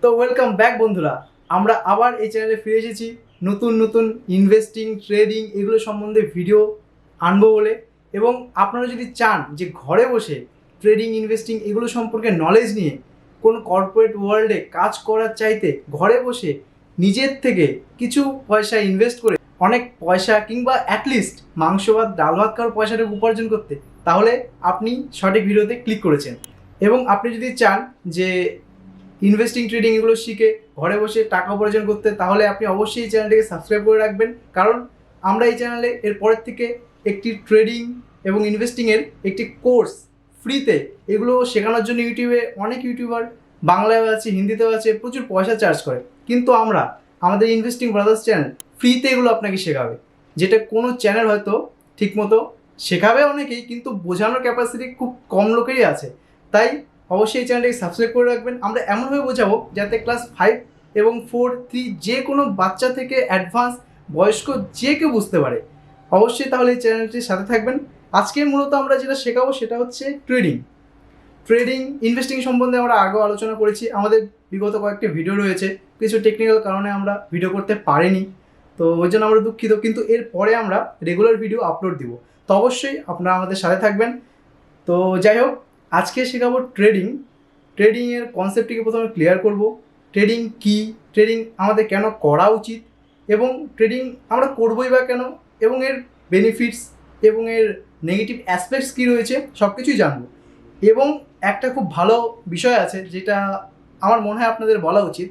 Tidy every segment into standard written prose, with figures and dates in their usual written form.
তো welcome back বন্ধুরা, আমরা আবার এই চ্যানেলে ফিরে এসেছি নতুন নতুন ইনভেস্টিং, ট্রেডিং এগুলো সম্বন্ধে ভিডিও আনবো বলে। এবং আপনারা যদি চান যে ঘরে বসে ট্রেডিং, ইনভেস্টিং এগুলো সম্পর্কে নলেজ নিয়ে কোন কর্পোরেট ওয়ার্ল্ডে কাজ করার চাইতে ঘরে বসে নিজের থেকে কিছু পয়সা ইনভেস্ট করে অনেক পয়সা কিংবা অ্যাটলিস্ট মাংস ভাত, ডাল ভাত খাওয়ার পয়সাটা উপার্জন করতে, তাহলে আপনি সঠিক ভিডিওতে ক্লিক করেছেন। এবং আপনি যদি চান যে ইনভেস্টিং, ট্রেডিং এগুলো শিখে ঘরে বসে টাকা উপার্জন করতে, তাহলে আপনি অবশ্যই এই চ্যানেলটিকে সাবস্ক্রাইব করে রাখবেন। কারণ আমরা এই চ্যানেলে এর পরের থেকে একটি ট্রেডিং এবং ইনভেস্টিংয়ের একটি কোর্স ফ্রিতে এগুলো শেখানোর জন্য ইউটিউবে অনেক ইউটিউবার বাংলায়ও আছে, হিন্দিতেও আছে, প্রচুর পয়সা চার্জ করে। কিন্তু আমাদের ইনভেস্টিং ব্রাদার্স চ্যানেল ফ্রিতে এগুলো আপনাকে শেখাবে, যেটা কোনো চ্যানেল হয়তো ঠিকমতো শেখাবে অনেকেই, কিন্তু বোঝানোর ক্যাপাসিটি খুব কম লোকেরই আছে। তাই অবশ্যই এই চ্যানেলটাকে সাবস্ক্রাইব করে রাখবেন। আমরা এমনভাবে বোঝাবো যাতে ক্লাস 5 এবং 4, 3 যে কোনো বাচ্চা থেকে অ্যাডভান্স বয়স্ক যে কেউ বুঝতে পারে। অবশ্যই তাহলে এই চ্যানেলটির সাথে থাকবেন। আজকে মূলত আমরা যেটা শেখাবো সেটা হচ্ছে ট্রেডিং ইনভেস্টিং সম্বন্ধে আমরা আগেও আলোচনা করেছি। আমাদের বিগত কয়েকটি ভিডিও রয়েছে, কিছু টেকনিক্যাল কারণে আমরা ভিডিও করতে পারিনি, তো ওই জন্য আমরা দুঃখিত। কিন্তু এরপরে আমরা রেগুলার ভিডিও আপলোড দিব, তো অবশ্যই আপনারা আমাদের সাথে থাকবেন। তো যাই হোক, আজকে শেখাবো ট্রেডিংয়ের কনসেপ্টটিকে প্রথমে ক্লিয়ার করব। ট্রেডিং কী, ট্রেডিং আমাদের কেন করা উচিত, এবং ট্রেডিং আমরা করবোই বা কেন, এবং এর বেনিফিটস এবং এর নেগেটিভ অ্যাসপেক্টস কী রয়েছে সব কিছুই জানবো। এবং একটা খুব ভালো বিষয় আছে যেটা আমার মনে হয় আপনাদের বলা উচিত।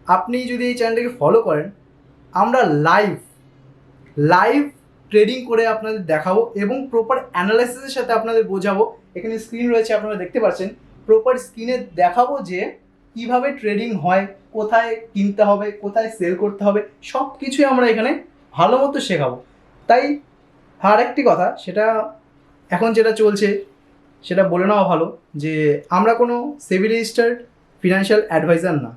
আপনি যদি এই চ্যানেলটাকে ফলো করেন, আমরা লাইভ ট্রেডিং করে আপনাদের দেখাবো এবং প্রপার অ্যানালাইসিসের সাথে আপনাদের বোঝাবো। এখানে স্ক্রিন রয়েছে, আপনারা দেখতে পাচ্ছেন। প্রপার স্ক্রিনে দেখাবো যে কিভাবে ট্রেডিং হয়, কোথায় কিনতে হবে, কোথায় সেল করতে হবে, সব কিছুই আমরা এখানে ভালো মতো শেখাবো। তাই আর একটি কথা, সেটা এখন যেটা চলছে সেটা বলে নেওয়া ভালো, যে আমরা কোনো সেবি রেজিস্টার্ড ফিনান্সিয়াল অ্যাডভাইজার না।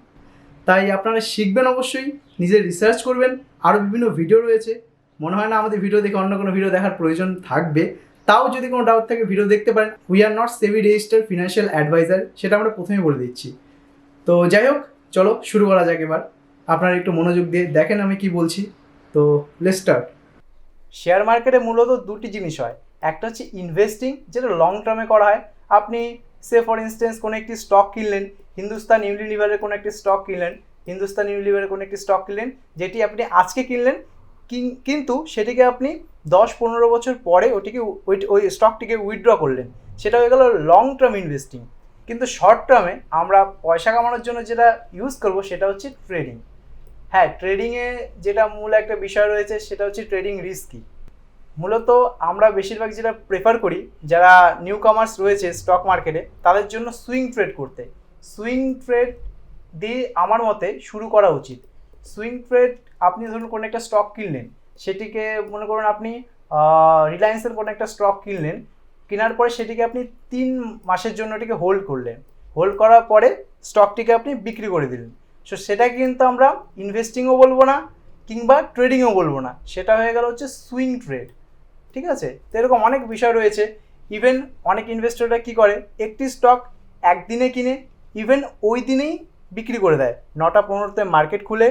তাই আপনারা শিখবেন, অবশ্যই নিজে রিসার্চ করবেন। আরও বিভিন্ন ভিডিও রয়েছে, মনে হয় না আমাদের ভিডিও দেখে অন্য কোনো ভিডিও দেখার প্রয়োজন থাকবে। তাও যদি কোনো ডাউট থাকে ভিডিও দেখতে পারেন। We are not SEBI registered financial adviser, সেটা আমরা প্রথমেই বলে দিচ্ছি। তো যাই হোক, চলো শুরু করা যাক। এবার আপনারা একটু মনোযোগ দিয়ে দেখেন আমি কি বলছি। তো লেটস স্টার্ট। শেয়ার মার্কেটে মূলত দুটি জিনিস হয়। একটা হচ্ছে ইনভেস্টিং, যেটা লং টার্মে করা হয়। আপনি ফর ইনস্টেন্স কোনো একটি স্টক কিনলেন, হিন্দুস্তান ইউনিলিভারের কোনো একটি স্টক কিনলেন, যেটি আপনি আজকে কিনলেন, কিন্তু সেটিকে আপনি 10-15 বছর পরে ওই স্টকটিকে উইথড্র করলেন। সেটা হয়ে গেল লং টার্ম ইনভেস্টিং। কিন্তু শর্ট টার্মে আমরা পয়সা কামানোর জন্য যেটা ইউজ করব সেটা হচ্ছে ট্রেডিং। হ্যাঁ, ট্রেডিংয়ে যেটা মূল একটা বিষয় রয়েছে সেটা হচ্ছে ট্রেডিং রিস্কি। মূলত আমরা বেশিরভাগ যেটা প্রেফার করি, যারা নিউ কামার্স রয়েছে স্টক মার্কেটে, তাদের জন্য সুইং ট্রেড দিয়ে আমার মতে শুরু করা উচিত। সুইং ট্রেড, আপনি ধরুন কোনো একটা স্টক কিনলেন, সেটিকে মনে করুন আপনি রিলায়েন্সের কোনো একটা স্টক কিনলেন, কেনার পরে সেটিকে আপনি 3 মাসের জন্য এটিকে হোল্ড করার পরে স্টকটিকে আপনি বিক্রি করে দিলেন। সো সেটাকে কিন্তু আমরা ইনভেস্টিংও বলবো না কিংবা ট্রেডিংও বলবো না, সেটা হয়ে গেল হচ্ছে সুইং ট্রেড। ঠিক আছে? তো এরকম অনেক বিষয় রয়েছে। ইভেন অনেক ইনভেস্টররা কী করে, একটি স্টক একদিনে কিনে ইভেন ওই দিনেই বিক্রি করে দেয়। 9টা 15তে মার্কেট খুলে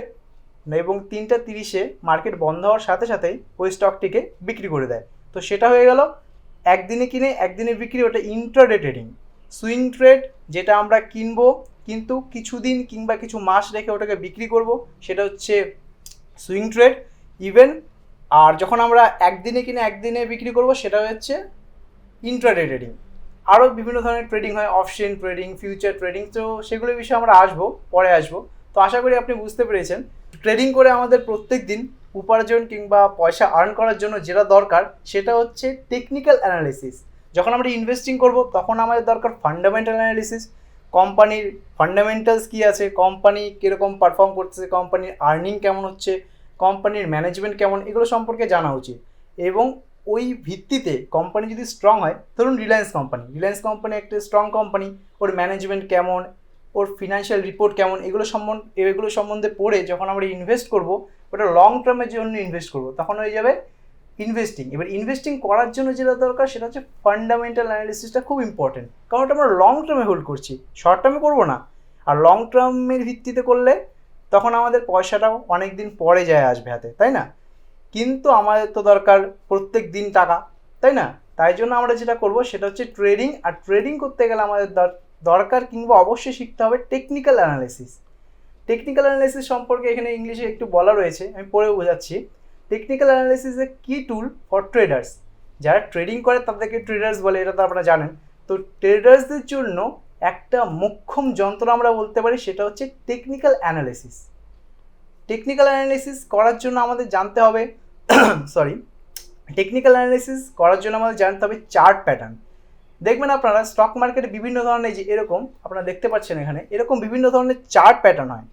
এবং 3টা 30-এ মার্কেট বন্ধ হওয়ার সাথে সাথেই ওই স্টকটিকে বিক্রি করে দেয়। তো সেটা হয়ে গেল একদিনে কিনে একদিনে বিক্রি, ওটা ইন্ট্রাডে ট্রেডিং। সুইং ট্রেড, যেটা আমরা কিনবো কিন্তু কিছুদিন কিংবা কিছু মাস রেখে ওটাকে বিক্রি করব, সেটা হচ্ছে সুইং ট্রেড। ইভেন আর যখন আমরা একদিনে কিনে একদিনে বিক্রি করব, সেটা হচ্ছে ইন্ট্রাডে ট্রেডিং। আরও বিভিন্ন ধরনের ট্রেডিং হয়, অপশন ট্রেডিং, ফিউচার ট্রেডিং। তো সেগুলোর বিষয়ে আমরা পরে আসবো। তো আশা করি আপনি বুঝতে পেরেছেন। ট্রেডিং করে আমাদের প্রত্যেক দিন উপার্জন কিংবা পয়সা আর্ন করার জন্য যেটা দরকার সেটা হচ্ছে টেকনিক্যাল অ্যানালিসিস। যখন আমরা ইনভেস্টিং করব তখন আমাদের দরকার ফান্ডামেন্টাল অ্যানালিসিস। কোম্পানির ফান্ডামেন্টালস কী আছে, কোম্পানি কীরকম পারফর্ম করতেছে, কোম্পানির আর্নিং কেমন হচ্ছে, কোম্পানির ম্যানেজমেন্ট কেমন, এগুলো সম্পর্কে জানা উচিত। এবং ওই ভিত্তিতে কোম্পানি যদি স্ট্রং হয়, ধরুন রিলায়েন্স কোম্পানি একটা স্ট্রং কোম্পানি, ওর ম্যানেজমেন্ট কেমন, ওর ফিনান্সিয়াল রিপোর্ট কেমন, এগুলো সম্বন্ধে পড়ে যখন আমরা ইনভেস্ট করব, ওটা লং টার্মের জন্য ইনভেস্ট করব, তখন হয়ে যাবে ইনভেস্টিং। এবার ইনভেস্টিং করার জন্য যেটা দরকার সেটা হচ্ছে ফান্ডামেন্টাল অ্যানালিসিসটা খুব ইম্পর্টেন্ট, কারণ ওটা আমরা লং টার্মে হোল্ড করছি, শর্ট টার্মে করবো না। আর লং টার্মের ভিত্তিতে করলে তখন আমাদের পয়সাটাও অনেক দিন পরে যায় আসবে হাতে, তাই না? কিন্তু আমাদের তো দরকার প্রত্যেক দিন টাকা, তাই না? তাই জন্য আমরা যেটা করব সেটা হচ্ছে ট্রেডিং। আর ট্রেডিং করতে গেলে আমাদের দরকার কিংবা অবশ্যই শিখতে হবে টেকনিক্যাল অ্যানালিসিস। টেকনিক্যাল অ্যানালিসিস সম্পর্কে এখানে ইংলিশে একটু বলা রয়েছে, আমি পড়েও বোঝাচ্ছি। টেকনিক্যাল অ্যানালিসিস এ কি টুল ফর ট্রেডার্স, যারা ট্রেডিং করে তাদেরকে ট্রেডার্স বলে, এটা তো আপনারা জানেন। তো ট্রেডার্সদের জন্য একটা মোক্ষম যন্ত্র আমরা বলতে পারি, সেটা হচ্ছে টেকনিক্যাল অ্যানালিসিস। টেকনিক্যাল অ্যানালিসিস করার জন্য আমাদের জানতে হবে টেকনিক্যাল অ্যানালিসিস করার জন্য আমাদের জানতে হবে চার্ট প্যাটার্ন। দেখবেন আপনারা স্টক মার্কেটে বিভিন্ন ধরনের, যে এরকম আপনারা দেখতে পাচ্ছেন এখানে, এরকম বিভিন্ন ধরনের চার্ট প্যাটার্ন হয়।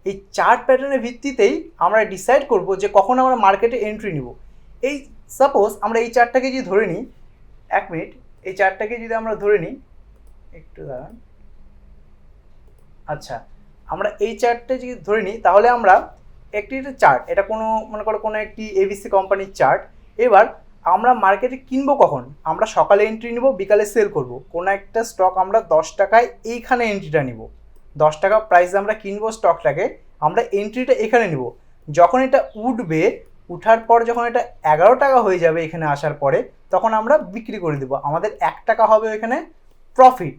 এই চার্ট প্যাটার্নের ভিত্তিতেই আমরা ডিসাইড করব যে কখন আমরা মার্কেটে এন্ট্রি নিব। এই সাপোজ আমরা এই চার্টটাকে যদি ধরে নিই, এক মিনিট, এই চার্টটাকে যদি আমরা ধরে নিই, একটু দাঁড়ান। আচ্ছা, আমরা এই চার্টটা যদি ধরে নিই, তাহলে আমরা একটি চার্ট, এটা কোনো মনে করো কোনো একটি এবিসি কোম্পানির চার্ট। এবার আমরা মার্কেটে কিনবো কখন? আমরা সকালে এন্ট্রি নিব, বিকালে সেল করব। কোনো একটা স্টক আমরা 10 টাকায় এইখানে এন্ট্রিটা নিব, 10 টাকা প্রাইসে আমরা কিনবো স্টকটাকে, আমরা এন্ট্রিটা এখানে নিব। যখন এটা উঠবে, উঠার পর যখন এটা 11 টাকা হয়ে যাবে এখানে আসার পরে, তখন আমরা বিক্রি করে দেবো। আমাদের 1 টাকা হবে এখানে প্রফিট,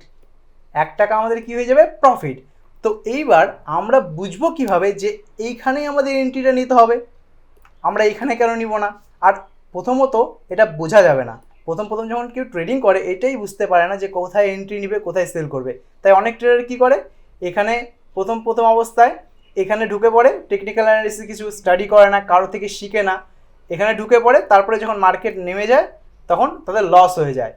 1 টাকা আমাদের কি হয়ে যাবে? প্রফিট। তো এইবার আমরা বুঝবো কিভাবে যে এইখানেই আমাদের এন্ট্রিটা নিতে হবে, আমরা এইখানে কেন নিব না? আর প্রথমত এটা বোঝা যাবে না, প্রথম যখন কেউ ট্রেডিং করে এটাই বুঝতে পারে না যে কোথায় এন্ট্রি নিবে, কোথায় সেল করবে। তাই অনেক ট্রেডার কী করে, এখানে প্রথম অবস্থায় এখানে ঢুকে পড়ে, টেকনিক্যাল অ্যানালিসিস কিছু স্টাডি করে না, কারো থেকে শিখে না, এখানে ঢুকে পড়ে, তারপরে যখন মার্কেট নেমে যায় তখন তাদের লস হয়ে যায়।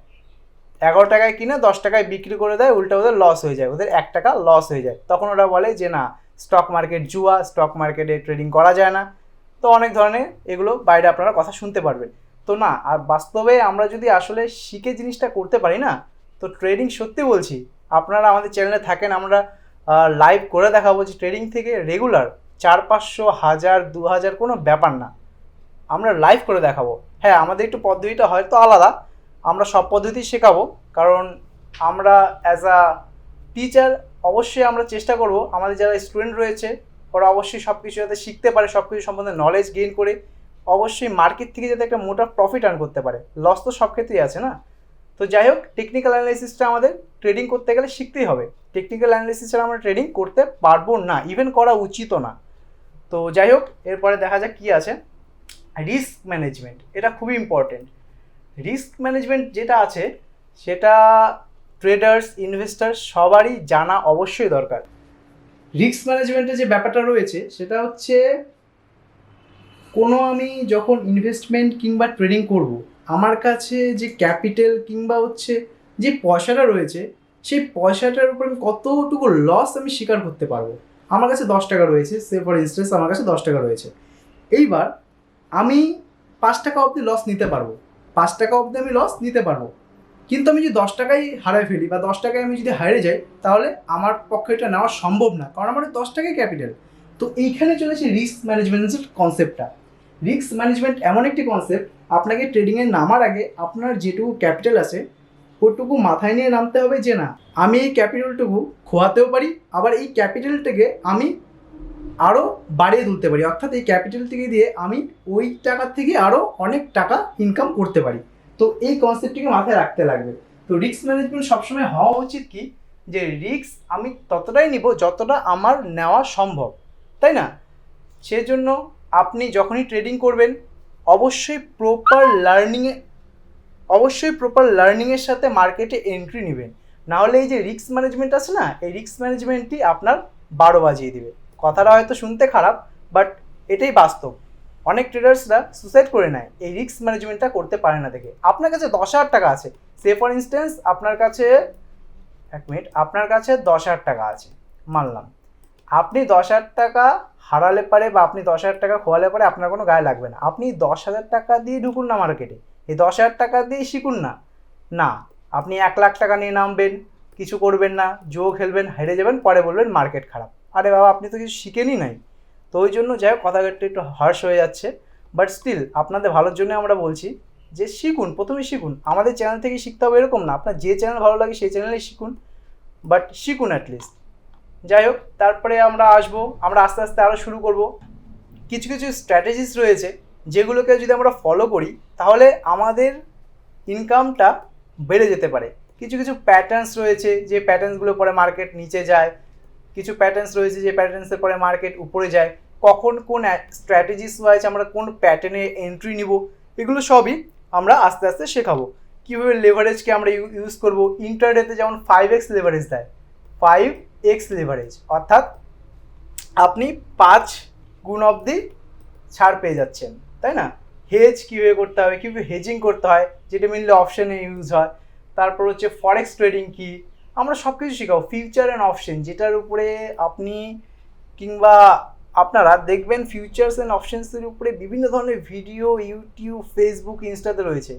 11 টাকায় কিনে 10 টাকায় বিক্রি করে দেয়, উল্টা ওদের লস হয়ে যায়, ওদের 1 টাকা লস হয়ে যায়। তখন ওরা বলে যে না, স্টক মার্কেট জুয়া, স্টক মার্কেটে ট্রেডিং করা যায় না। তো অনেক ধরনের এগুলো বাইরে আপনারা কথা শুনতে পারবেন। তো না, আর বাস্তবে আমরা যদি আসলে শিখে জিনিসটা করতে পারি না, তো ট্রেডিং সত্যি বলছি, আপনারা আমাদের চ্যানেলে থাকেন, আমরা লাইভ করে দেখাবো যে ট্রেডিং থেকে রেগুলার 400, 1000, 2000 কোনো ব্যাপার না, আমরা লাইভ করে দেখাবো। হ্যাঁ, আমাদের একটু পদ্ধতিটা হয়তো আলাদা, আমরা সব পদ্ধতি শেখাবো, কারণ আমরা অ্যাজ আ টিচার অবশ্যই আমরা চেষ্টা করব আমাদের যারা স্টুডেন্ট রয়েছে ওরা অবশ্যই সব কিছু যাতে শিখতে পারে, সব কিছু সম্বন্ধে নলেজ গেইন করে অবশ্যই মার্কেট থেকে যাতে একটা মোটা প্রফিট আর্ন করতে পারে। লস তো সব ক্ষেত্রেই আছে না। তো যাই হোক, টেকনিক্যাল অ্যানালিসিসটা আমাদের ট্রেডিং করতে গেলে শিখতেই হবে। টেকনিক্যাল অ্যানালিসিস ছাড়া আমরা ট্রেডিং করতে পারবো না, ইভেন করা উচিতও না। তো যাই হোক, এরপরে দেখা যাক কী আছে। রিস্ক ম্যানেজমেন্ট, এটা খুবই ইম্পর্টেন্ট। রিস্ক ম্যানেজমেন্ট যেটা আছে সেটা ট্রেডার্স, ইনভেস্টার সবারই জানা অবশ্যই দরকার। রিস্ক ম্যানেজমেন্টের যে ব্যাপারটা রয়েছে সেটা হচ্ছে, আমি যখন ইনভেস্টমেন্ট কিংবা ট্রেডিং করব, আমার কাছে যে ক্যাপিটাল কিংবা হচ্ছে যে পয়সাটা রয়েছে, সেই পয়সাটার উপর আমি কতটুকু লস আমি স্বীকার করতে পারবো। আমার কাছে 10 টাকা রয়েছে, সে ফর ইনস্টেন্স আমার কাছে 10 টাকা রয়েছে। এইবার আমি 5 টাকা অবধি লস নিতে পারবো, 5 টাকা অবধি আমি লস নিতে পারবো। কিন্তু আমি যদি 10 টাকাই হারাই ফেলি বা 10 টাকায় আমি যদি হারিয়ে যাই, তাহলে আমার পক্ষে এটা নেওয়া সম্ভব না, কারণ আমার 10 টাকাই ক্যাপিটাল। তো এইখানে চলেছে রিস্ক ম্যানেজমেন্টের কনসেপ্টটা। রিস্ক ম্যানেজমেন্ট এমন একটি কনসেপ্ট, আপনাকে ট্রেডিংয়ে নামার আগে আপনার যেটুকু ক্যাপিটাল আছে ওটুকু মাথায় নিয়ে নামতে হবে যে না, আমি এই ক্যাপিটালটুকু খোয়াতেও পারি, আবার এই ক্যাপিটালটাকে আমি আরও বাড়িয়ে তুলতে পারি, অর্থাৎ এই ক্যাপিটাল থেকে দিয়ে আমি ওই টাকার থেকে আরও অনেক টাকা ইনকাম করতে পারি। তো এই কনসেপ্টটিকে মাথায় রাখতে লাগবে। তো রিস্ক ম্যানেজমেন্ট সবসময় হওয়া উচিত কি, যে রিস্ক আমি ততটাই নিব যতটা আমার নেওয়া সম্ভব, তাই না? সেজন্য আপনি যখনই ট্রেডিং করবেন অবশ্যই প্রপার লার্নিংয়ের সাথে মার্কেটে এন্ট্রি নেবেন, নাহলে এই যে রিস্ক ম্যানেজমেন্ট আছে না, এই রিস্ক ম্যানেজমেন্টই আপনার 12 বাজিয়ে দিবে। কথাটা হয়তো শুনতে খারাপ, বাট এটাই বাস্তব। অনেক ট্রেডার্সরা সুসাইড করে নেয় এই রিস্ক ম্যানেজমেন্টটা করতে পারে না দেখে। আপনার কাছে 10,000 টাকা আছে, সে ফর ইনস্টেন্স আপনার কাছে 10,000 টাকা আছে, মানলাম। আপনি 10,000 টাকা হারালে পারে বা আপনি 10,000 টাকা খোয়ালে পারে আপনার কোনো গায়ে লাগবে না। আপনি 10,000 টাকা দিয়ে ঢুকুন না মার্কেটে, এই 10,000 টাকা দিয়ে শিখুন না। না, আপনি 1 লাখ টাকা নিয়ে নামবেন, কিছু করবেন না, জুয়ো খেলবেন, হেরে যাবেন, পরে বলবেন মার্কেট খারাপ। আরে বাবা, আপনি তো কিছু শিখেনই নাই। তো ওই জন্য যাই হোক, কথাটা একটু হার্শ হয়ে যাচ্ছে, বাট স্টিল আপনাদের ভালোর জন্য আমরা বলছি যে শিখুন, প্রথমে শিখুন। আমাদের চ্যানেল থেকে শিখতে হবে এরকম না, আপনার যে চ্যানেল ভালো লাগে সেই চ্যানেলেই শিখুন, বাট শিখুন অ্যাটলিস্ট। যাই হোক, তারপরে আমরা আস্তে আস্তে আরও শুরু করব। কিছু কিছু স্ট্র্যাটেজিস রয়েছে যেগুলোকে যদি আমরা ফলো করি তাহলে আমাদের ইনকামটা বেড়ে যেতে পারে। কিছু কিছু প্যাটার্নস রয়েছে যে প্যাটার্নসগুলো পরে মার্কেট নিচে যায়, কিছু প্যাটার্নস রয়েছে যে প্যাটার্নসের পরে মার্কেট উপরে যায়, কখন কোন স্ট্র্যাটেজিস ওয়াইজ আমরা কোন প্যাটার্নে এন্ট্রি নিব, এগুলো সবই আমরা আস্তে আস্তে শেখাবো। কীভাবে লেভারেজকে আমরা ইউজ করব। ইন্টারডেতে যেমন 5x লেভারেজ দেয়, 5x লেভারেজ অর্থাৎ আপনি 5 গুণ অবধি ছাড় পেয়ে যাচ্ছেন, তাই না? হেজ কীভাবে করতে হবে, কীভাবে হেজিং করতে হয়, যেটা মেনলি অপশানে ইউজ হয়। তারপর হচ্ছে ফরেক্স ট্রেডিং কি, আমরা সব কিছু শেখাবো। ফিউচার অ্যান্ড অপশন, যেটার উপরে আপনি কিংবা আপনারা দেখবেন ফিউচার্স অ্যান্ড অপশনসের উপরে বিভিন্ন ধরনের ভিডিও ইউটিউব, ফেসবুক, ইনস্টাতে রয়েছে,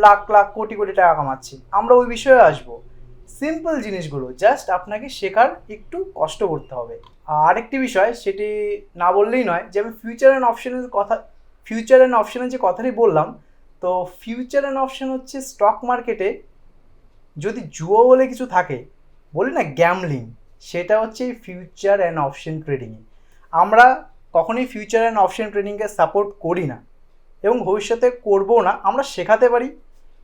লাখ লাখ কোটি কোটি টাকা কামাচ্ছি। আমরা ওই বিষয়ে আসবো। সিম্পল জিনিসগুলো জাস্ট আপনাকে শেখার একটু কষ্ট করতে হবে। আরেকটি বিষয়, সেটি না বললেই নয়, যে আমি ফিউচার অ্যান্ড অপশনের যে কথাটি বললাম, তো ফিউচার অ্যান্ড অপশন হচ্ছে স্টক মার্কেটে যদি জুয়ো বলে কিছু থাকে, বলি না গ্যামলিং, সেটা হচ্ছে এই ফিউচার অ্যান্ড অপশন ট্রেডিংয়ে। আমরা কখনোই ফিউচার অ্যান্ড অপশন ট্রেডিংকে সাপোর্ট করি না এবং ভবিষ্যতে করবো না। আমরা শেখাতে পারি,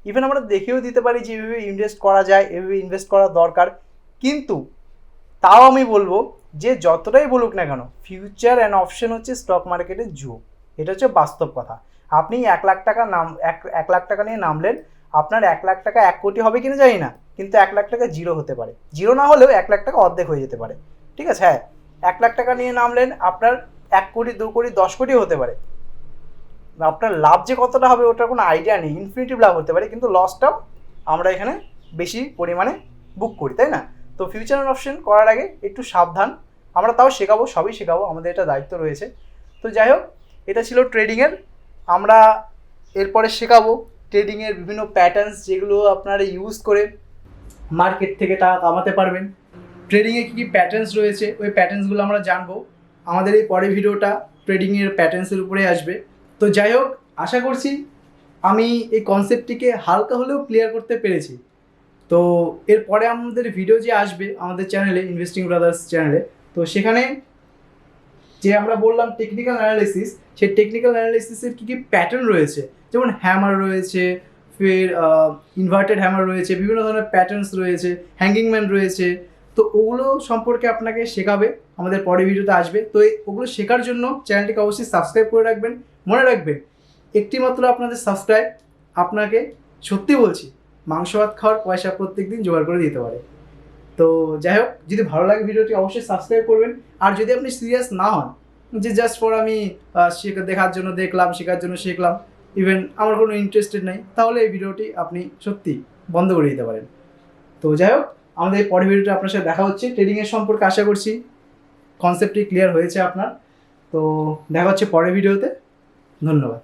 ইভেন আমরা দেখিয়েও দিতে পারি যে এভাবে ইনভেস্ট করা যায়, এভাবে ইনভেস্ট করা দরকার। কিন্তু তাও আমি বলবো যে যতটাই বলুক না কেন, ফিউচার অ্যান্ড অপশন হচ্ছে স্টক মার্কেটের জুয়ো। এটা হচ্ছে বাস্তব কথা। আপনি 1 লাখ টাকা এক লাখ টাকা নিয়ে নামলেন, আপনার 1 লাখ টাকা 1 কোটি হবে কিনা জানি না, কিন্তু 1 লাখ টাকা জিরো হতে পারে, জিরো না হলেও 1 লাখ টাকা অর্ধেক হয়ে যেতে পারে, ঠিক আছে? হ্যাঁ, 1 লাখ টাকা নিয়ে নামলেন, আপনার 1 কোটি, 2 কোটি, 10 কোটিও হতে পারে। আপনার লাভ যে কতটা হবে ওটার কোনো আইডিয়া নেই, ইনফিনিটিভ লাভ হতে পারে, কিন্তু লসটাও আমরা এখানে বেশি পরিমাণে বুক করি, তাই না? তো ফিউচার অ্যান্ড অপশন করার আগে একটু সাবধান। আমরা তাও শেখাবো, সবই শেখাবো, আমাদের এটা দায়িত্ব রয়েছে। তো যাই হোক, এটা ছিল ট্রেডিংয়ের। আমরা এরপরে শেখাবো ট্রেডিংয়ের বিভিন্ন প্যাটার্নস, যেগুলো আপনারা ইউজ করে মার্কেট থেকে টাকা কামাতে পারবেন। ট্রেডিংয়ে কী কী প্যাটার্নস রয়েছে, ওই প্যাটার্নসগুলো আমরা জানবো। আমাদের এই পরের ভিডিওটা ট্রেডিংয়ের প্যাটার্নসের উপরে আসবে। তো যাই হোক, আশা করছি আমি এই কনসেপ্টটিকে হালকা হলেও ক্লিয়ার করতে পেরেছি। তো এরপরে আমাদের ভিডিও যে আসবে আমাদের চ্যানেলে, ইনভেস্টিং ব্রাদার্স চ্যানেলে, তো সেখানে যে আমরা বললাম টেকনিক্যাল অ্যানালিসিস, সেই টেকনিক্যাল অ্যানালিসিসের কী কী প্যাটার্ন রয়েছে, যেমন হ্যামার রয়েছে, ফের ইনভার্টেড হ্যামার রয়েছে, বিভিন্ন ধরনের প্যাটার্নস রয়েছে, হ্যাঙ্গিং ম্যান রয়েছে, তো ওগুলো সম্পর্কে আপনাকে শেখাবে, আমাদের পরের ভিডিওতে আসবে। তো ওগুলো শেখার জন্য চ্যানেলটিকে অবশ্যই সাবস্ক্রাইব করে রাখবেন। মনে রাখবেন, একটি মাত্র আপনাদের সাবস্ক্রাইব আপনাকে, সত্যি বলছি, মাংস ভাত খাওয়ার পয়সা প্রত্যেক দিন জোগাড় করে দিতে পারে। তো যাই হোক, যদি ভালো লাগে ভিডিওটি অবশ্যই সাবস্ক্রাইব করবেন। আর যদি আপনি সিরিয়াস না হন, যে জাস্ট ফর আমি দেখার জন্য দেখলাম, শেখার জন্য শিখলাম, ইভেন আমার কোনো ইন্টারেস্টেড নেই, তাহলে এই ভিডিওটি আপনি সত্যি বন্ধ করে দিতে পারেন। তো যাই হোক, আমাদের এই পরের ভিডিওটা আপনার সাথে দেখা হচ্ছে ট্রেডিংয়ের সম্পর্কে। আশা করছি কনসেপ্টটি ক্লিয়ার হয়েছে আপনার। তো দেখা হচ্ছে পরের ভিডিওতে। ধন্যবাদ।